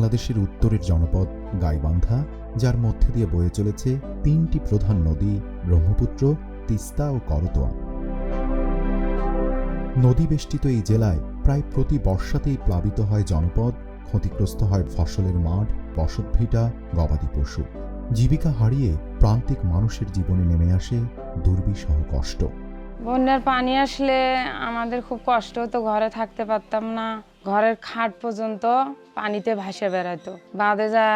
বাংলাদেশের উত্তরের জনপদ গাইবান্ধা, যার মধ্যে দিয়ে বয়ে চলেছে তিনটি প্রধান নদী ব্রহ্মপুত্র, তিস্তা ও করতোয়া। নদীবেষ্টিত এই জেলায় প্রায় প্রতি বর্ষাতেই প্লাবিত হয় জনপদ, ক্ষতিগ্রস্ত হয় ফসলের মাঠ, বসতভিটা, গবাদি পশু। জীবিকা হারিয়ে প্রান্তিক মানুষের জীবনে নেমে আসে দুর্বিষহ কষ্ট। বন্যার পানি আসলে আমাদের খুব কষ্ট হতো, ঘরে থাকতে পারতাম না। ঘরের খাট পর্যন্ত পানিতে ভাসে বেড়াতো। বাদে যা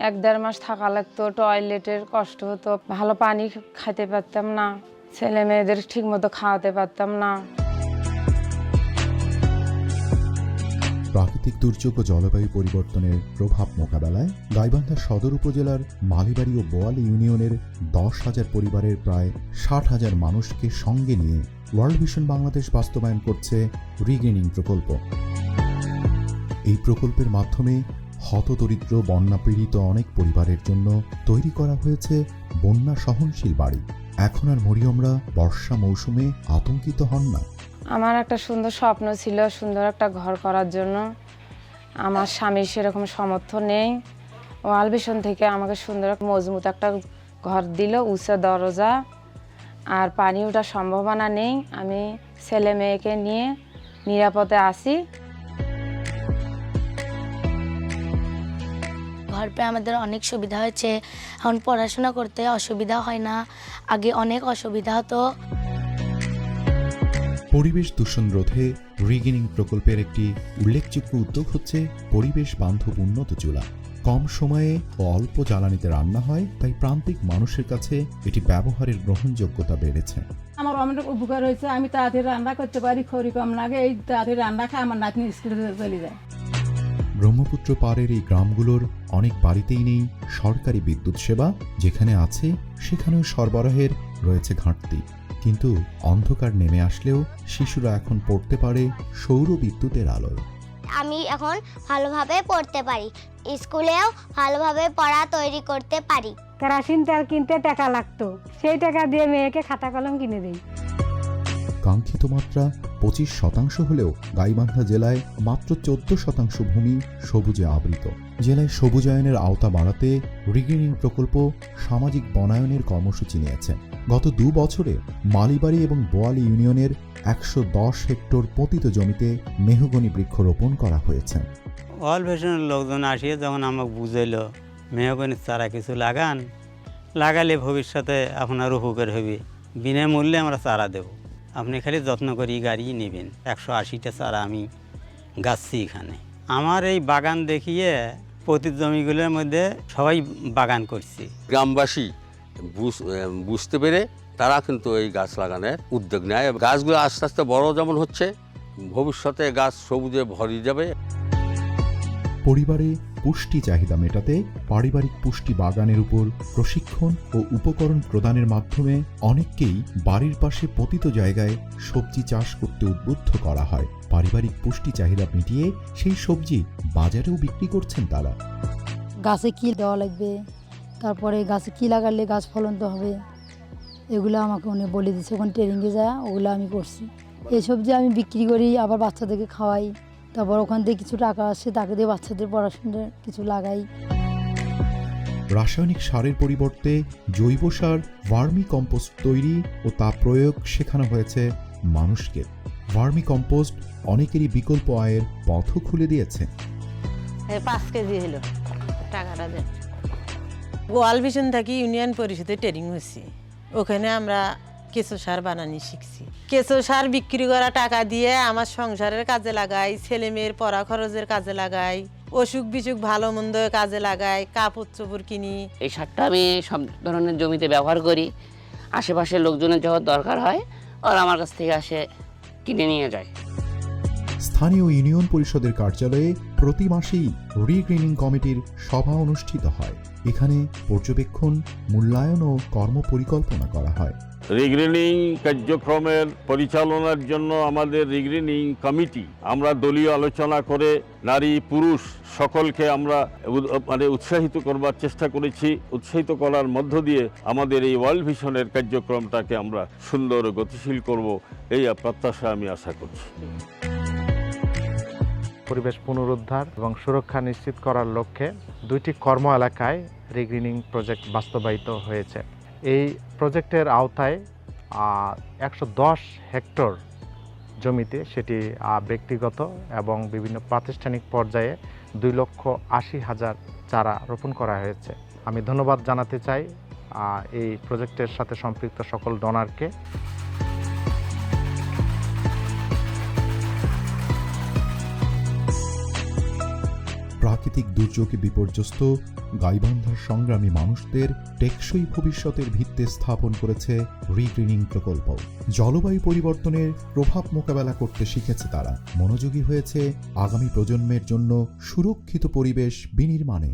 1-1.5 মাস থাকা লাগতো, টয়লেটের কষ্ট হতো, ভালো পানি খাইতে পারতাম না, ছেলে মেয়েদের ঠিক মতো খাওয়াতে পারতাম না। প্রাকৃতিক দুর্যোগ ও জলবায়ু পরিবর্তনের প্রভাব মোকাবেলায় গাইবান্ধা সদর উপজেলার মালিবাড়ি ও বোয়ালি ইউনিয়নের 10,000 পরিবারের প্রায় 60,000 মানুষকে সঙ্গে নিয়ে ওয়ার্ল্ড ভিশন বাংলাদেশ বাস্তবায়ন করছে রিগ্রেনিং প্রকল্প। এই প্রকল্পের মাধ্যমে হতদরিদ্র বন্যাপীড়িত অনেক পরিবারের জন্য তৈরি করা হয়েছে বন্যা সহনশীল বাড়ি। এখন আর মরিয়মরা বর্ষা মৌসুমে আতঙ্কিত হন না। আমার একটা সুন্দর স্বপ্ন ছিল, সুন্দর একটা ঘর করার জন্য। আমার স্বামীর সেরকম সামর্থ্য নেই। ওয়ার্ল্ড ভিশন থেকে আমাকে সুন্দর মজবুত একটা ঘর দিল, উঁচা দরজা, আর পানি ওঠার সম্ভাবনা নেই। আমি ছেলে মেয়েকে নিয়ে নিরাপদে আছি। ঘর পেয়ে আমাদের অনেক সুবিধা হয়েছে, এখন পড়াশোনা করতে অসুবিধা হয় না, আগে অনেক অসুবিধা হতো। পরিবেশ দূষণ রোধে রিগ্রেনিং প্রকল্পের একটি উল্লেখযোগ্য উদ্যোগ হচ্ছে পরিবেশ বান্ধব উন্নত চুলা। কম সময়ে ও অল্প জ্বালানিতে রান্না হয়, তাই প্রান্তিক মানুষের কাছে এটি ব্যবহারের গ্রহণযোগ্যতা বেড়েছে। আমার অনেক উপকার হয়েছে, আমি তাড়াতাড়ি রান্না করতে পারি, খড়ি কম লাগে, এই তাড়াতাড়ি রান্না খাই আমার নাতনি স্কুলে চলে যায়। ব্রহ্মপুত্র পাড়ের এই গ্রামগুলোর অনেক বাড়িতেই নেই সরকারি বিদ্যুৎ সেবা, যেখানে আছে সেখানেও সরবরাহের রয়েছে ঘাটতি। কিন্তু অন্ধকার নেমে আসলেও শিশুরা এখন পড়তে পারে সৌর বিদ্যুতের আলোয়। আমি এখন ভালোভাবে পড়তে পারি, স্কুলেও ভালোভাবে পড়া তৈরি করতে পারি। কেরোসিন তেল কিনতে টাকা লাগতো, সেই টাকা দিয়ে মেয়েকে খাতা কলম কিনে দেই। কাঙ্ক্ষিত মাত্রা 25% হলেও গাইবান্ধা জেলায় মাত্র 14% ভূমি সবুজে আবৃত। জেলায় সবুজায়নের আওতা বাড়াতে রিগ্রেনিং প্রকল্প সামাজিক বনায়নের কর্মসূচি নিয়েছে। গত 2 বছরে মালিবাড়ি এবং বোয়ালি ইউনিয়নের 110 হেক্টর পতিত জমিতে মেহগনি বৃক্ষরোপণ করা হয়েছে। ওয়ার্ল্ড ভিশনের লোকজন আসিয়ে যখন আমাকে বুঝাইল মেহগনির চারা কিছু লাগালে ভবিষ্যতে আপনার উপকার হবে, বিনামূল্যে আমরা চারা দেব, আপনি খালি যত্ন করি গাড়ি নেবেন। 180টা চারা আমি গাছছি এখানে। আমার এই বাগান দেখিয়ে প্রতি জমিগুলোর মধ্যে সবাই বাগান করছে। গ্রামবাসী বুঝতে পেরে তারা কিন্তু এই গাছ লাগানোর উদ্যোগ নেয়। গাছগুলো আস্তে আস্তে বড় যেমন হচ্ছে, ভবিষ্যতে গাছ সবুজে ভরে যাবে। পরিবারে পুষ্টি চাহিদা মেটাতে পারিবারিক পুষ্টি বাগানের উপর প্রশিক্ষণ ও উপকরণ প্রদানের মাধ্যমে অনেককেই বাড়ির পাশে পতিত জায়গায় সবজি চাষ করতে উদ্বুদ্ধ করা হয়। পারিবারিক পুষ্টি চাহিদা মিটিয়ে সেই সবজি বাজারেও বিক্রি করছেন তারা। গাছে কি দেওয়া লাগবে, তারপরে গাছে কি লাগালে গাছ ফলন্ত হবে, এগুলো আমাকে উনি বলে দিচ্ছে। ওখানে ট্রেনিংয়ে যায়, ওগুলো আমি করছি। এই সবজি আমি বিক্রি করি, আবার বাচ্চাদেরকে খাওয়াই, তারপর ওখান থেকে কিছু টাকা আসে, তাকে দিয়ে বাচ্চাদের পড়াশোনার কিছু লাগাই। রাসায়নিক সারের পরিবর্তে জৈব সার ভার্মি কম্পোস্ট তৈরি ও তা প্রয়োগ শেখানো হয়েছে মানুষকে। ভার্মি কম্পোস্ট অনেকেরই বিকল্প আয়ের পথও খুলে দিয়েছে। 5 কেজি হলো টাকাটা দেন। ওয়ার্ল্ড ভিশন থেকে ইউনিয়ন পরিষদে ট্রেনিং হয়েছি, ওখানে আমরা কেঁচো সার বানানি শিখছি। কেঁচো সার বিক্রি করা টাকা দিয়ে আমার সংসারের কাজে লাগাই, ছেলে মেয়ের পড়া খরচের কাজে লাগাই, অসুখ বিসুখ ভালো মন্দ কাজে লাগাই, কাপড় চোপড় কিনি। এই সারটা আমি সব ধরনের জমিতে ব্যবহার করি। আশেপাশের লোকজনের যখন দরকার হয় ওরা আমার কাছ থেকে আসে কিনে নিয়ে যায়। স্থানীয় ইউনিয়ন পরিষদের কার্যালয়ে প্রতি মাসেই রিগ্রেনিং কমিটির সভা অনুষ্ঠিত হয়। এখানে পর্যবেক্ষণ, মূল্যায়ন ও কর্মপরিকল্পনা করা হয়। রিগ্রেনিং কার্যক্রমের পরিচালনার জন্য আমাদের রিগ্রেনিং কমিটি, আমরা দলীয় আলোচনা করে নারী পুরুষ সকলকে আমরা উৎসাহিত করবার চেষ্টা করেছি। উৎসাহিত করার মধ্য দিয়ে আমাদের এই ওয়ার্ল্ড ভিশনের কার্যক্রমটাকে আমরা সুন্দর গতিশীল করব, এই প্রত্যাশা আমি আশা করছি। পরিবেশ পুনরুদ্ধার এবং সুরক্ষা নিশ্চিত করার লক্ষ্যে 2টি কর্ম এলাকায় রিগ্রিনিং প্রজেক্ট বাস্তবায়িত হয়েছে। এই প্রজেক্টের আওতায় 110 হেক্টর জমিতে সেটি ব্যক্তিগত এবং বিভিন্ন প্রাতিষ্ঠানিক পর্যায়ে 2,80,000 চারা রোপণ করা হয়েছে। আমি ধন্যবাদ জানাতে চাই এই প্রজেক্টের সাথে সম্পৃক্ত সকল ডোনারকে। প্রাকৃতিক দুর্যোগে বিপর্যস্ত গাইবান্ধার সংগ্রামী মানুষদের টেকসই ভবিষ্যতের ভিত্তি স্থাপন করেছে রিগ্রিনিং প্রকল্প। জলবায়ু পরিবর্তনের প্রভাব মোকাবেলা করতে শিখেছে তারা, মনোযোগী হয়েছে আগামী প্রজন্মের জন্য সুরক্ষিত পরিবেশ বিনির্মাণে।